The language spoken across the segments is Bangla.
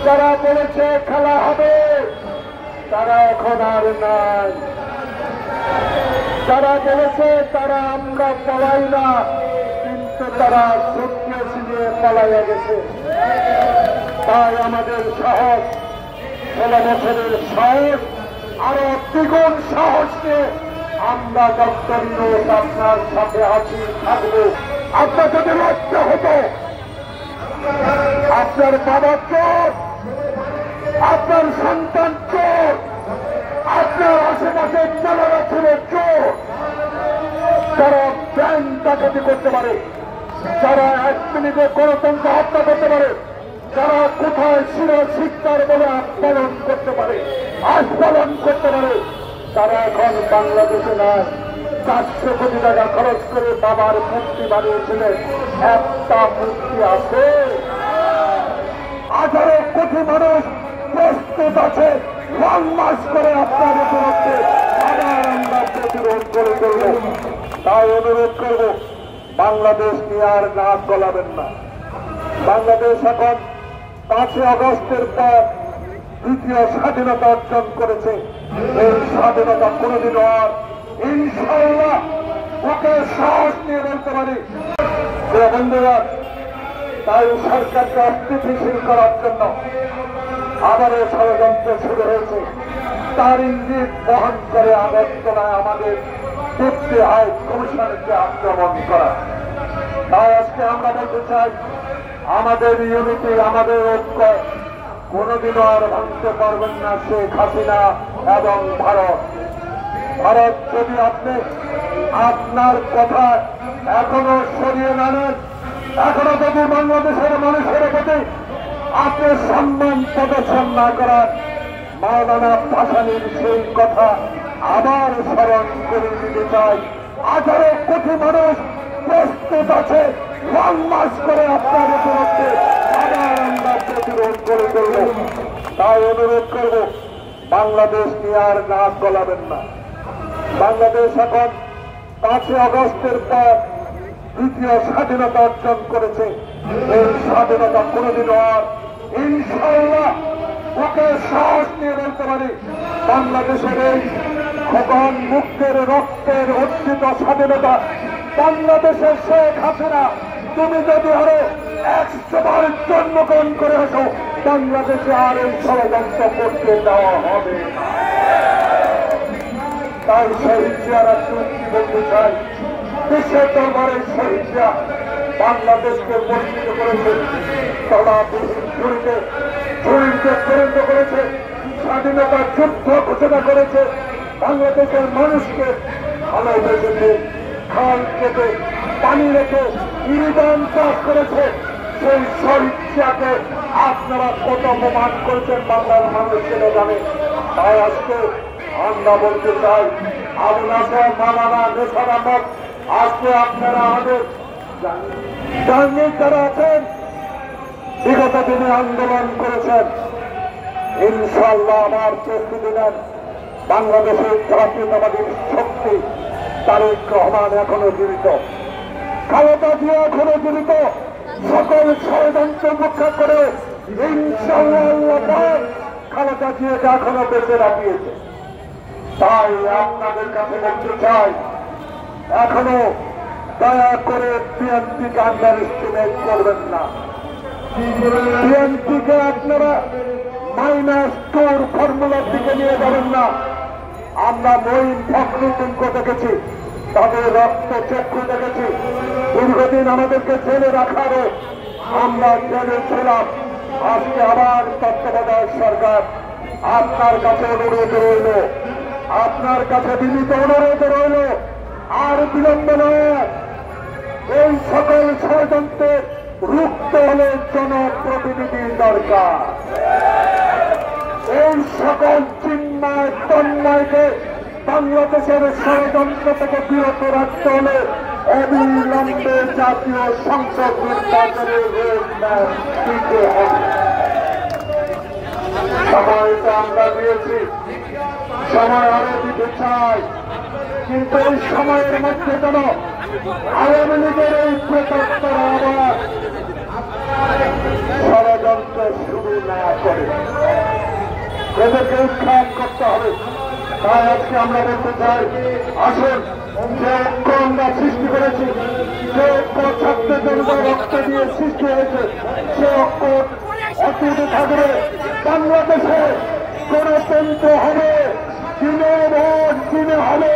যারা বলেছে খেলা হবে তারা এখন আর নাই, যারা বলেছে তারা আমরা পালাই না, কিন্তু তারা সুটকেস নিয়ে পালাইয়া গেছে। তাই আমাদের সাহস, 16 বছরের সাহস, আরো দ্বিগুণ সাহস নিয়ে আমরা ডক্টর ইউনূস আপনার সাথে আছি, থাকবো। আপনার যদি লজ্জা হতো, আপনার বাবা চোর, আপনার সন্তান চোর, আপনার আশেপাশে ছেলেরা ছিল চোর, যারা ব্যাংক ডাকাতি করতে পারে, যারা 1 মিনিটে গণতন্ত্র হত্যা করতে পারে, যারা কোথায় শিক্ষার বলে আস্ফালন করতে পারে, তারা এখন বাংলাদেশে নাই। 400 কোটি টাকা খরচ করে বাবার মূর্তি বানিয়েছিলেন, একটা মূর্তি আছে। 18 কোটি মানুষ প্রস্তুত আছে রং মাস করে আপনার বিরুদ্ধে আবার আমরা প্রতিরোধ করে করব। তাই অনুরোধ করব, বাংলাদেশ নিয়ে আর নাক গলাবেন না। বাংলাদেশ এখন 5 আগস্টের পর দ্বিতীয় স্বাধীনতা অর্জন করেছে। এই স্বাধীনতা কোনদিনও আর ইনশাআল্লাহ ওকে সাহস নিয়ে বলতে পারি। বন্ধুরা, তাই সরকারকে অস্থিতিশীল করার জন্য আবারও ষড়যন্ত্র শুরু হয়েছে। তার ইঙ্গিত বহন করে আগরতলায় আমাদের ডেপুটি হাই কমিশনারকে আক্রমণ করা। তাই আজকে আমরা বলতে চাই, আমাদের ইউনিটি, আমাদের ঐক্য কোনদিনও আর ভাঙতে পারবেন না শেখ হাসিনা এবং ভারত। ভারত যদি আপনি আপনার কথা এখনো সরিয়ে না নেন, এখনো যদি বাংলাদেশের মানুষের প্রতি আপনি সম্মান প্রদর্শন না করার, মাওলানা ভাসানীর সেই কথা আবার স্মরণ করে দিতে চাই। 18 কোটি মানুষ প্রস্তুত আছে রং মাস করে আপনার বিরুদ্ধে আবার আমরা প্রতিরোধ করে করব। তাই অনুরোধ করব, বাংলাদেশ নিয়ে আর নাক গলাবেন না। বাংলাদেশ এখন 5 আগস্টের পর দ্বিতীয় স্বাধীনতা অর্জন করেছে। এই স্বাধীনতা কোনদিনও আর ইনশাআল্লাহ ওকে সাহস নিয়ে বলতে পারি, বাংলাদেশের এই খোকন মুক্তের রক্তের অর্জিত স্বাধীনতা, বাংলাদেশের শেখ হাসিনা তুমি যদি আরো 100 বার জন্মগ্রহণ করে আসো, বাংলাদেশে আর এই ষড়যন্ত্র করতে দেওয়া হবে না। তাই শহীদ জিয়ার কি বলতে চাই, বিশ্বের দরবারে শহীদ জিয়া বাংলাদেশকে পরিচিত করেছে, ঝুড়িতে পরিণত করেছে, স্বাধীনতা যুদ্ধ ঘোষণা করেছে, বাংলাদেশের মানুষকে ভালোবেসেছে, খাল কেটে পানি রেখে ইরিদান চাষ করেছে। সেই শহীদ জিয়াকে আপনারা কত অপমান করেছেন বাংলার মানুষ সেটা জানে। তাই আজকে আমরা বলতে চাই, আবু নাসের, মাওলানা নেসার আহমদ, আজকে আপনারা আমাদের জার্নির যারা আছেন, বিগত দিনে আন্দোলন করেছেন, ইনশাআল্লাহ আবার প্রস্তুতি নেন। বাংলাদেশের জাতীয়তাবাদী শক্তি তারেক রহমান এখনো জীবিত, খালেদা জিয়া এখনো জীবিত। সকল ষড়যন্ত্র উপেক্ষা করে ইনশাআল্লাহ খালেদা জিয়াকে এখনো বেঁচে রাখিয়েছে। তাই আপনাদের কাছে বলতে চাই, এখনো দয়া করে বিএনপিকে আন্ডার এস্টিমেট করবেন না। বিএনপিকে আপনারা -2 ফর্মুলার দিকে নিয়ে যাবেন না। আমরা মঈন ফখরুদ্দিনকে দেখেছি, তাদের রক্ত চক্ষু দেখেছি, দীর্ঘদিন আমাদেরকে জেলে রাখারও আমরা জেলে ছিলাম। আজকে আবার তত্ত্বাবধায়ক সরকার, আপনার কাছে অনুরোধ রইল, আপনার কাছে বিনীত অনুরোধ রইল, আর বিলম্ব নয়, এই সকল ষড়যন্ত্রে রুখতে হলে জনপ্রতিনিধির দরকার। এই সকল চিন্ময় তন্ময়কে বাংলাদেশের ষড়যন্ত্র থেকে বিরত রাখতে হলে অবিলম্বে জাতীয় সংসদ নির্বাচনের রোডম্যাপ দিতে হবে। সময়টা আমরা দিয়েছি, সময় আরো দিতে চাই, কিন্তু এই সময়ের মধ্যে যেন আওয়ামী লীগের এই প্রতাপ্তরা আবার ষড়যন্ত্র শুরু না করে এদেরকে উৎখাত করতে হবে। তাই আজকে আমরা বলতে চাই, আসুন যে ঐক্য আমরা সৃষ্টি করেছি, যে ঐক্য ছাত্র জনতা রক্ত দিয়ে সৃষ্টি হয়েছে, সে ঐক্য অটুট থাকবে। বাংলাদেশে গণতন্ত্র হবে, দিনের ভোট দিনে হবে।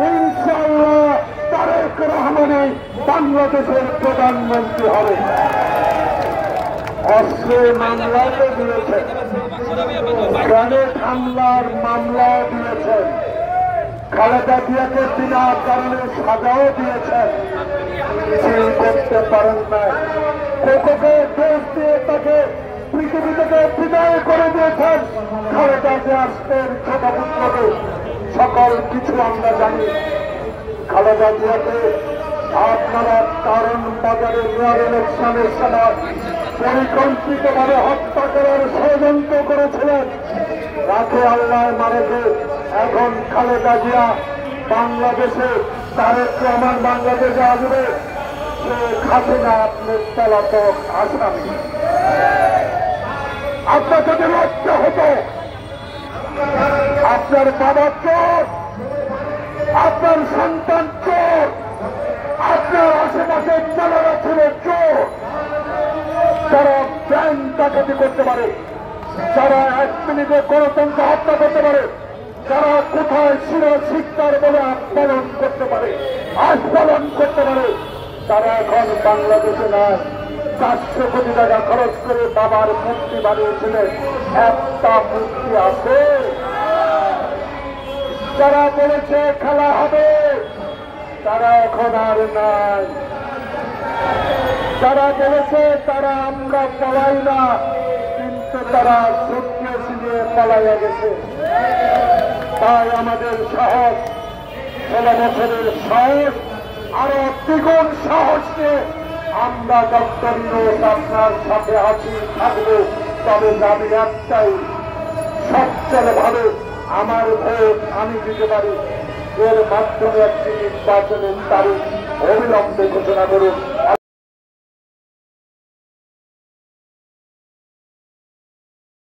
ইনশাআল্লাহ তারেক রহমানই বাংলাদেশের প্রধানমন্ত্রী হবে। অস্ত্রের মামলাতে দিয়েছেন, গ্রেনেড হামলার মামলা দিয়েছেন, খালেদা জিয়াকে বিনা কারণে সাজাও দিয়েছেন, কিছুই করতে পারেন না। কোকোকে দোষ দিয়ে তাকে পৃথিবী থেকে বিদায় করে দিয়েছেন। খালেদা জিয়ার ছোট পুত্রকে সকল কিছু আমরা জানি। খালেদা জিয়াকে আপনারা কারণ বাজারে মেয়র ইলেকশনের সময় পরিকল্পিতভাবে হত্যা করার ষড়যন্ত্র করেছিলেন। রাতে আল্লাহ মারেকে এখন খালেদা জিয়া বাংলাদেশে, তারেক রহমান বাংলাদেশে আসবে, সে হাসিনা আপনার পলাতক আসামি। আপনার যদি লজ্জা হতো, আপনার বাবা চোর, আপনার সন্তান চোর, আপনার আশেপাশে যারা ছিল চোর, যারা ব্যাংক ডাকাতি করতে পারে, যারা 1 মিনিটে গণতন্ত্র হত্যা করতে পারে, যারা কোথায় শিক্ষার বলে আস্ফালন করতে পারে, তারা এখন বাংলাদেশে নয়। 400 কোটি টাকা খরচ করে বাবার মূর্তি বানিয়েছিলেন, একটা মূর্তি আছে। যারা বলেছে খেলা হবে, তারা এখন আর নাই। যারা বলেছে তারা আমরা পালাই না, কিন্তু তারা সুটকেস নিয়ে পালাইয়া গেছে। তাই আমাদের সাহস, 16 বছরের সাহস, আরো দ্বিগুণ সাহস নিয়ে আমরা ডক্টর ইউনূস আপনার সাথে আছি, থাকবো। তবে দাবি একটাই, সচ্ছলভাবে আমার ভোট আমি দিতে পারি, এর মাধ্যমে একটি নির্বাচনের তারিখ অবিলম্বে ঘোষণা করুন।